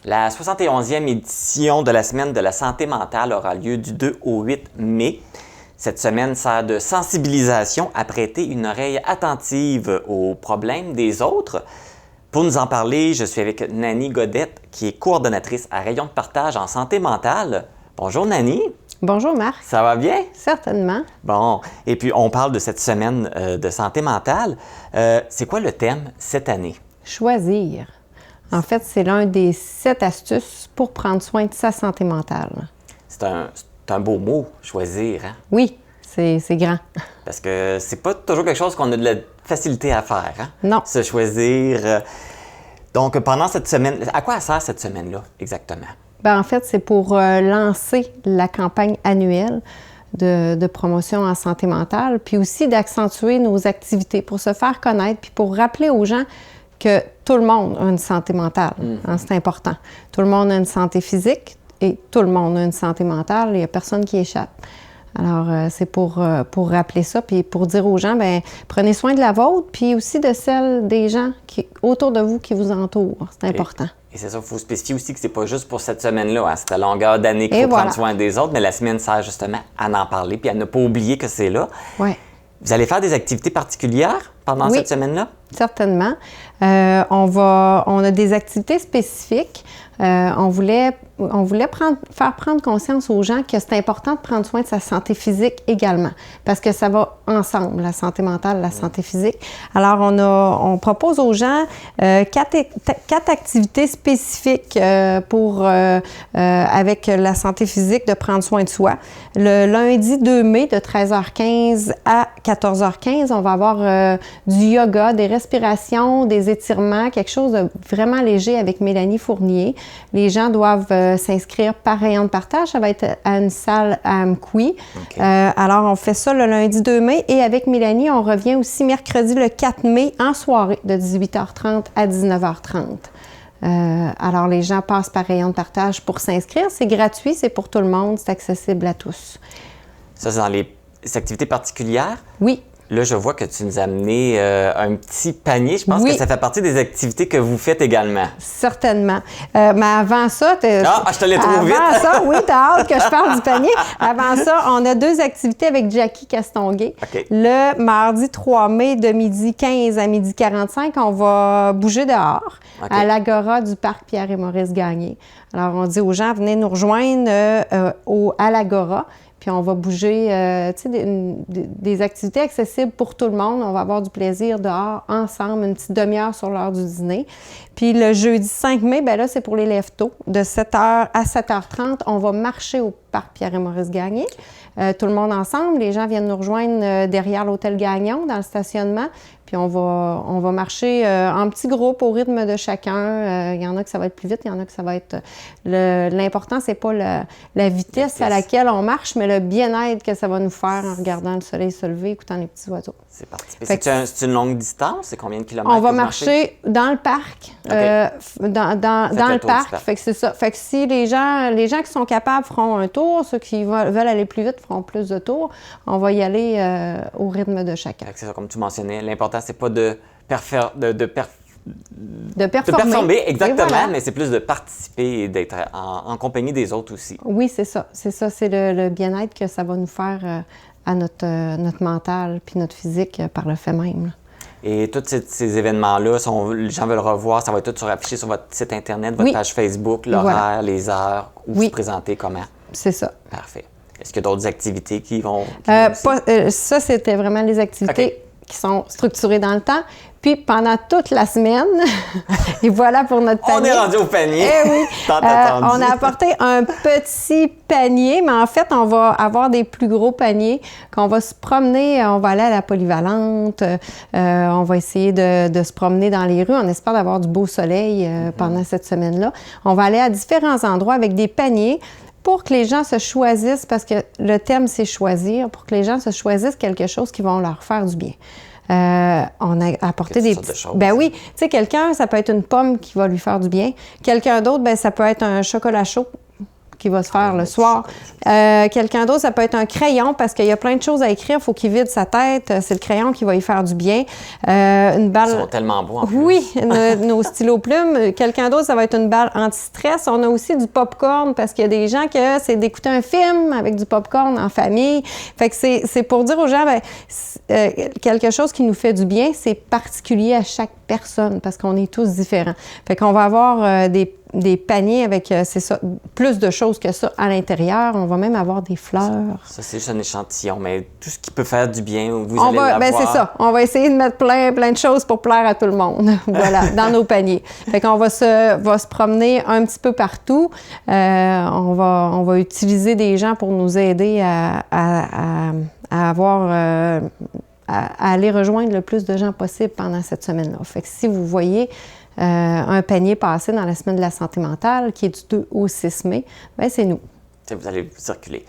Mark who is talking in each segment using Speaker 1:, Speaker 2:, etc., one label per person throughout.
Speaker 1: La 71e édition de la Semaine de la santé mentale aura lieu du 2 au 8 mai. Cette semaine sert de sensibilisation à prêter une oreille attentive aux problèmes des autres. Pour nous en parler, je suis avec Nanny Godette, qui est coordonnatrice à Rayon de partage en santé mentale. Bonjour Nanny.
Speaker 2: Bonjour Marc.
Speaker 1: Ça va bien?
Speaker 2: Certainement.
Speaker 1: Bon, et puis on parle de cette semaine de santé mentale. C'est quoi le thème cette année?
Speaker 2: Choisir. En fait, c'est l'un des 7 astuces pour prendre soin de sa santé mentale.
Speaker 1: C'est un beau mot, choisir, hein?
Speaker 2: Oui, c'est grand.
Speaker 1: Parce que c'est pas toujours quelque chose qu'on a de la facilité à faire, hein?
Speaker 2: Non.
Speaker 1: Se choisir. Donc, pendant cette semaine, à quoi sert cette semaine-là, exactement?
Speaker 2: Bien, en fait, c'est pour lancer la campagne annuelle de promotion en santé mentale, puis aussi d'accentuer nos activités pour se faire connaître, puis pour rappeler aux gens que tout le monde a une santé mentale. Hein, c'est important. Tout le monde a une santé physique et tout le monde a une santé mentale. Il n'y a personne qui échappe. Alors, c'est pour rappeler ça, puis pour dire aux gens, bien, prenez soin de la vôtre, puis aussi de celle des gens autour de vous qui vous entourent. C'est important.
Speaker 1: Et c'est ça, il faut spécifier aussi que c'est pas juste pour cette semaine-là, hein, c'est à longueur d'année qu'il faut prendre soin des autres, mais la semaine sert justement à en parler, puis à ne pas oublier que c'est là.
Speaker 2: Oui.
Speaker 1: Vous allez faire des activités particulières pendant cette semaine-là?
Speaker 2: Certainement. On a des activités spécifiques. On voulait faire prendre conscience aux gens que c'est important de prendre soin de sa santé physique également, parce que ça va ensemble, la santé mentale, la santé physique. Alors, on propose aux gens 4 activités spécifiques avec la santé physique, de prendre soin de soi. Le lundi 2 mai, de 13h15 à 14h15, on va avoir du yoga, des respirations, des étirements, quelque chose de vraiment léger avec Mélanie Fournier. Les gens doivent s'inscrire par rayon de partage. Ça va être à une salle à Amqui. Okay. Alors, on fait ça le lundi 2 mai. Et avec Mélanie, on revient aussi mercredi le 4 mai en soirée de 18h30 à 19h30. Alors, les gens passent par rayon de partage pour s'inscrire. C'est gratuit, c'est pour tout le monde, c'est accessible à tous.
Speaker 1: Ça, c'est dans les activités particulières?
Speaker 2: Oui.
Speaker 1: Là, je vois que tu nous as amené un petit panier. Je pense que ça fait partie des activités que vous faites également.
Speaker 2: Certainement. Mais avant ça...
Speaker 1: je te l'ai trop vite!
Speaker 2: Avant ça, oui, tu as hâte que je parle du panier. Avant ça, on a 2 activités avec Jackie Castonguay.
Speaker 1: Okay.
Speaker 2: Le mardi 3 mai, de 12h15 à 12h45, on va bouger dehors à l'Agora du parc Pierre et Maurice Gagné. Alors, on dit aux gens, venez nous rejoindre à l'Agora. Puis on va bouger, des activités accessibles pour tout le monde. On va avoir du plaisir dehors, ensemble, une petite demi-heure sur l'heure du dîner. Puis le jeudi 5 mai, bien là, c'est pour les lève-tôt. De 7h à 7h30, on va marcher au parc Pierre et Maurice Gagné. Tout le monde ensemble. Les gens viennent nous rejoindre derrière l'hôtel Gagnon, dans le stationnement. Puis on va marcher en petits groupes au rythme de chacun. Il y en a que ça va être plus vite, il y en a que ça va être... L'important, c'est pas la vitesse à laquelle on marche, mais le bien-être que ça va nous faire en regardant le soleil se lever, écoutant les petits oiseaux.
Speaker 1: C'est parti. C'est une longue distance? C'est combien de kilomètres?
Speaker 2: On va marcher dans le parc.
Speaker 1: Okay.
Speaker 2: Dans le parc. Fait que c'est ça. Fait que si les gens qui sont capables feront un tour, ceux qui veulent aller plus vite feront plus de tours, on va y aller au rythme de chacun.
Speaker 1: C'est ça, comme tu mentionnais, l'important, c'est pas de performer, exactement,
Speaker 2: voilà.
Speaker 1: Mais c'est plus de participer et d'être en compagnie des autres aussi.
Speaker 2: Oui, c'est ça. C'est ça, c'est le bien-être que ça va nous faire à notre mental puis notre physique par le fait même.
Speaker 1: Et tous ces événements-là, les gens veulent revoir, ça va être tout affiché sur votre site Internet, votre page Facebook, l'horaire, les heures, où vous présentez comment?
Speaker 2: C'est ça.
Speaker 1: Parfait. Est-ce qu'il y a d'autres activités qui vont...
Speaker 2: ça, c'était vraiment les activités qui sont structurées dans le temps. Puis pendant toute la semaine, et voilà pour notre panier.
Speaker 1: On est rendu au panier.
Speaker 2: Eh oui. On a apporté un petit panier, mais en fait, on va avoir des plus gros paniers qu'on va se promener. On va aller à la polyvalente. On va essayer de se promener dans les rues. On espère d'avoir du beau soleil pendant cette semaine-là. On va aller à différents endroits avec des paniers pour que les gens se choisissent, parce que le thème, c'est choisir, pour que les gens se choisissent quelque chose qui va leur faire du bien. On a apporté des petites choses. Ben oui, tu sais, quelqu'un, ça peut être une pomme qui va lui faire du bien. Quelqu'un d'autre, ben ça peut être un chocolat chaud qui va se faire le soir. Quelqu'un d'autre, ça peut être un crayon parce qu'il y a plein de choses à écrire. Il faut qu'il vide sa tête. C'est le crayon qui va y faire du bien. Une balle...
Speaker 1: Ils sont tellement beaux en plus.
Speaker 2: Oui, nos stylos plumes. Quelqu'un d'autre, ça va être une balle anti-stress. On a aussi du popcorn parce qu'il y a des gens que c'est d'écouter un film avec du popcorn en famille. Fait que c'est pour dire aux gens, quelque chose qui nous fait du bien, c'est particulier à chaque personne parce qu'on est tous différents. Fait qu'on va avoir des paniers avec, c'est ça, plus de choses que ça à l'intérieur. On va même avoir des fleurs.
Speaker 1: Ça c'est juste un échantillon, mais tout ce qui peut faire du bien, vous allez l'avoir.
Speaker 2: C'est ça. On va essayer de mettre plein de choses pour plaire à tout le monde. Voilà, dans nos paniers. Fait qu'on va se promener un petit peu partout. On va utiliser des gens pour nous aider à aller rejoindre le plus de gens possible pendant cette semaine-là. Fait que si vous voyez un panier passer dans la semaine de la santé mentale, qui est du 2 au 6 mai, bien, c'est nous.
Speaker 1: Vous allez circuler.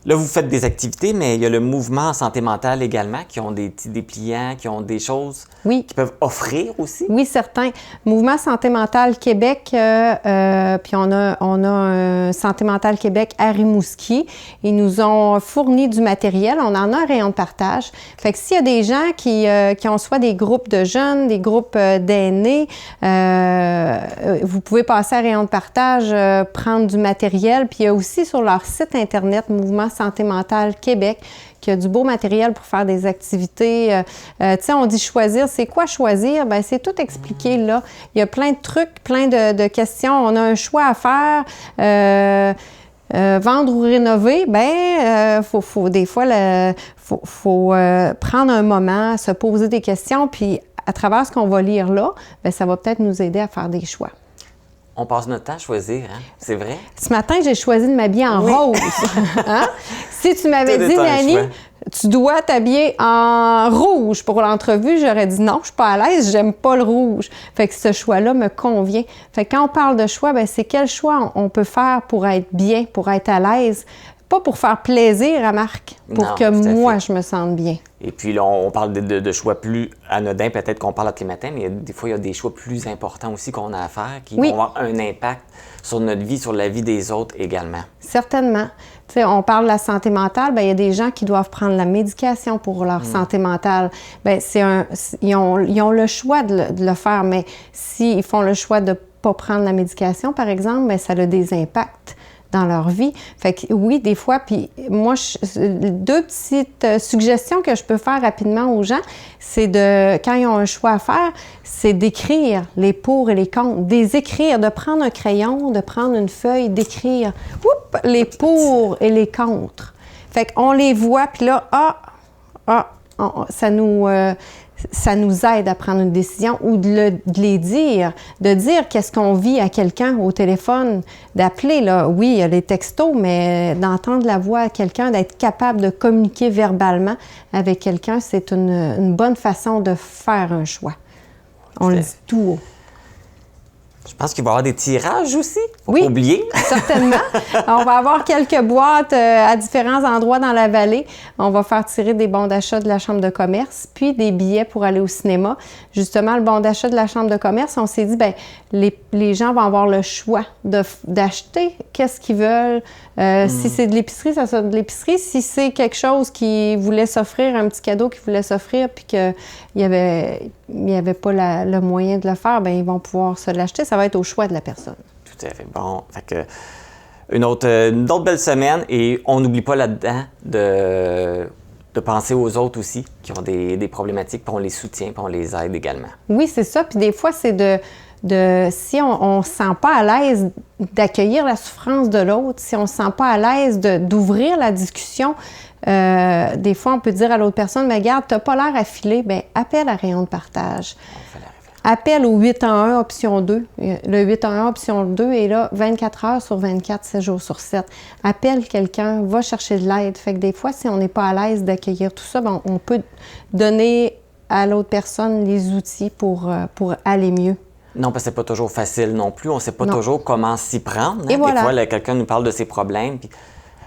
Speaker 1: Là, vous faites des activités, mais il y a le mouvement santé mentale également, qui ont des petits dépliants, qui ont des choses qui peuvent offrir aussi.
Speaker 2: Oui, certains. Mouvement santé mentale Québec, puis on a un Santé mentale Québec à Rimouski. Ils nous ont fourni du matériel. On en a un rayon de partage. Fait que s'il y a des gens qui ont soit des groupes de jeunes, des groupes d'aînés, vous pouvez passer à rayon de partage, prendre du matériel. Puis il y a aussi sur leur site Internet, Mouvement Santé mentale Québec, qui a du beau matériel pour faire des activités. Tu sais, on dit choisir. C'est quoi choisir? Bien, c'est tout expliqué là. Il y a plein de trucs, plein de questions. On a un choix à faire. Vendre ou rénover, faut des fois, faut prendre un moment, se poser des questions, puis à travers ce qu'on va lire là, bien, ça va peut-être nous aider à faire des choix.
Speaker 1: On passe notre temps à choisir, hein? C'est vrai?
Speaker 2: Ce matin, j'ai choisi de m'habiller en rose. Hein? Si tu m'avais dit, Nanny, tu dois t'habiller en rouge pour l'entrevue, j'aurais dit non, je suis pas à l'aise, j'aime pas le rouge. Fait que ce choix-là me convient. Fait que quand on parle de choix, bien, c'est quel choix on peut faire pour être bien, pour être à l'aise, pas pour faire plaisir à Marc, pour que moi, je me sente bien.
Speaker 1: Et puis là, on parle de choix plus anodins, peut-être qu'on parle tous les matins, mais des fois, il y a des choix plus importants aussi qu'on a à faire qui vont avoir un impact sur notre vie, sur la vie des autres également.
Speaker 2: Certainement. Tu sais, on parle de la santé mentale, bien, il y a des gens qui doivent prendre la médication pour leur santé mentale. Bien, ils ont le choix de le faire, mais s'ils font le choix de ne pas prendre la médication, par exemple, bien, ça a des impacts dans leur vie. Fait que oui, des fois, puis moi, 2 petites suggestions que je peux faire rapidement aux gens, c'est quand ils ont un choix à faire, c'est d'écrire les pour et les contre, d'écrire, de prendre un crayon, de prendre une feuille, d'écrire les pour et les contre. Fait qu'on les voit, puis là, ça nous aide à prendre une décision ou de les dire, de dire qu'est-ce qu'on vit à quelqu'un au téléphone, d'appeler, là, oui, il y a les textos, mais d'entendre la voix à quelqu'un, d'être capable de communiquer verbalement avec quelqu'un, c'est une bonne façon de faire un choix. On le dit tout haut.
Speaker 1: Je pense qu'il va y avoir des tirages aussi. Faut pas oublier.
Speaker 2: Certainement. On va avoir quelques boîtes à différents endroits dans la vallée. On va faire tirer des bons d'achat de la Chambre de commerce, puis des billets pour aller au cinéma. Justement, le bon d'achat de la Chambre de commerce, on s'est dit, bien, les gens vont avoir le choix d'acheter qu'est-ce qu'ils veulent. Si c'est de l'épicerie, ça sera de l'épicerie. Si c'est quelque chose qu'ils voulaient s'offrir, un petit cadeau qu'ils voulaient s'offrir, puis qu'il n'y avait pas le moyen de le faire, bien, ils vont pouvoir se l'acheter. Ça va être au choix de la personne.
Speaker 1: Tout à fait. Bon, fait que une autre belle semaine et on n'oublie pas là-dedans de penser aux autres aussi qui ont des problématiques, puis on les soutient, puis on les aide également.
Speaker 2: Oui, c'est ça. Puis des fois, c'est si on ne se sent pas à l'aise d'accueillir la souffrance de l'autre, si on ne se sent pas à l'aise d'ouvrir la discussion, des fois, on peut dire à l'autre personne, mais regarde, tu n'as pas l'air affilé, bien, appelle à rayon de partage. Appelle au 811 option 2. Le 811 option 2 est là 24 heures sur 24, 7 jours sur 7. Appelle quelqu'un, va chercher de l'aide. Fait que des fois, si on n'est pas à l'aise d'accueillir tout ça, bien, on peut donner à l'autre personne les outils pour aller mieux.
Speaker 1: Non, parce que c'est pas toujours facile non plus. On ne sait pas toujours comment s'y prendre. Hein?
Speaker 2: Et voilà.
Speaker 1: Des fois, quelqu'un nous parle de ses problèmes, puis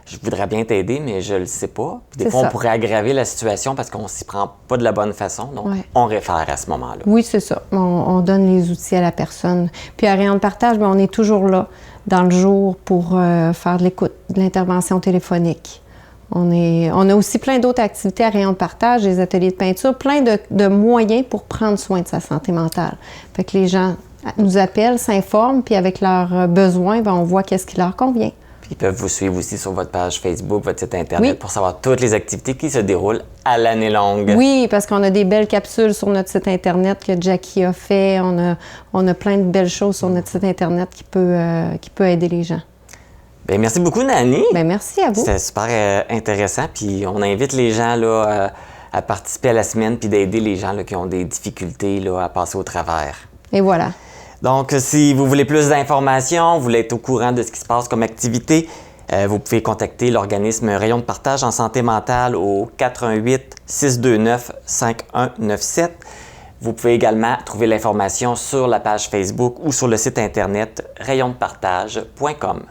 Speaker 1: je voudrais bien t'aider, mais je le sais pas. Puis des fois, on pourrait aggraver la situation parce qu'on s'y prend pas de la bonne façon. Donc, on réfère à ce moment-là.
Speaker 2: Oui, c'est ça. On donne les outils à la personne. Puis à Rayon de partage, bien, on est toujours là. dans le jour pour faire de l'écoute, de l'intervention téléphonique. On a aussi plein d'autres activités à rayon de partage, des ateliers de peinture, plein de moyens pour prendre soin de sa santé mentale. Fait que les gens nous appellent, s'informent, puis avec leurs besoins, on voit qu'est-ce qui leur convient.
Speaker 1: Puis ils peuvent vous suivre aussi sur votre page Facebook, votre site Internet, pour savoir toutes les activités qui se déroulent à l'année longue.
Speaker 2: Oui, parce qu'on a des belles capsules sur notre site Internet que Jackie a fait. On a plein de belles choses sur notre site Internet qui peut aider les gens.
Speaker 1: Bien, merci beaucoup, Nani.
Speaker 2: Bien, merci à vous.
Speaker 1: C'était super intéressant. Puis on invite les gens là, à participer à la semaine puis d'aider les gens là, qui ont des difficultés là, à passer au travers.
Speaker 2: Et voilà.
Speaker 1: Donc, si vous voulez plus d'informations, vous voulez être au courant de ce qui se passe comme activité, vous pouvez contacter l'organisme Rayon de partage en santé mentale au 418-629-5197. Vous pouvez également trouver l'information sur la page Facebook ou sur le site internet rayondepartage.com.